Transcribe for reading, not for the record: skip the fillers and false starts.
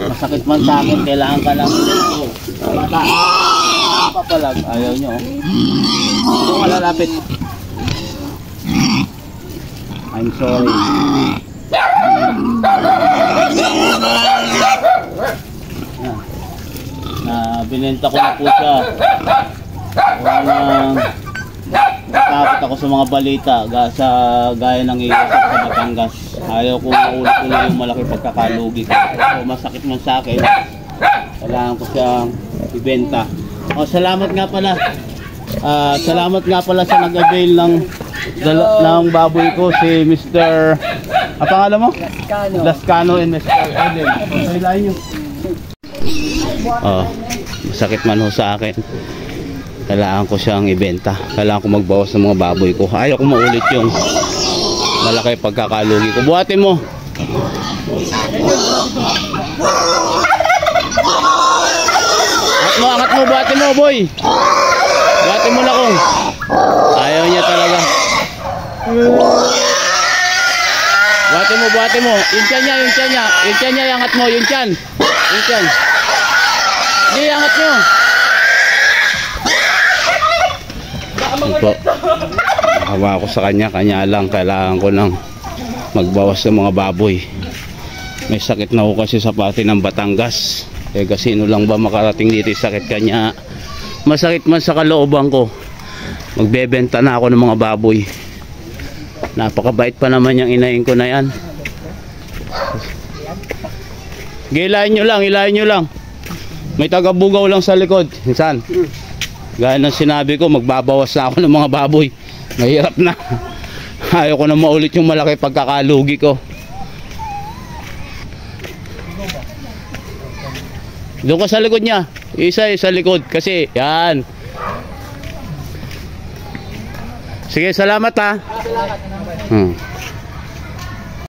Masakit man sa akin, kailangan ka lang ito. Bata, papalag, ayaw nyo. Ito malalapit. I'm sorry. Binenta ko na po siya. Natakot ako sa mga balita gaya ng iusap sa Batangas. Ayaw ko maulit ko na yung malaki pagkakalugi ko. So, masakit man sa akin, kailangan ko siyang ibenta. Salamat nga pala. Salamat nga pala sa nag-avail ng baboy ko, si Mr. Ang pangalan mo? Lascano and Mr. Eden. Pailain nyo. Masakit man ho sa akin, kailangan ko siyang ibenta. Kailangan ko magbawas ng mga baboy ko. Ayaw ko maulit yung malaki pagkakalugi ko. Buhatin mo. Angat mo, buhatin mo, boy. Buhatin mo na kung ayaw niya talaga. Buhatin mo. Yung tiyan niya. Yung tiyan niya, angat mo. Yung tiyan. Hindi, angat nyo. Ito, nakawa ko sa kanya lang. Kailangan ko lang magbawas ng mga baboy. May sakit na ako kasi sa pati ng Batangas. Sino lang ba makarating dito yung sakit kanya? Masakit man sa kalooban ko. Magbebenta na ako ng mga baboy. Napakabait pa naman yung inahin ko na yan. Hilahin nyo lang. May taga-bugaw lang sa likod. Minsan, gaya ng sinabi ko, magbabawas na ako ng mga baboy. Mahirap na. Ayaw ko na maulit yung malaki pagkakalugi ko. Doon ka sa likod niya. Isa sa likod. Kasi, yan. Sige, salamat ha.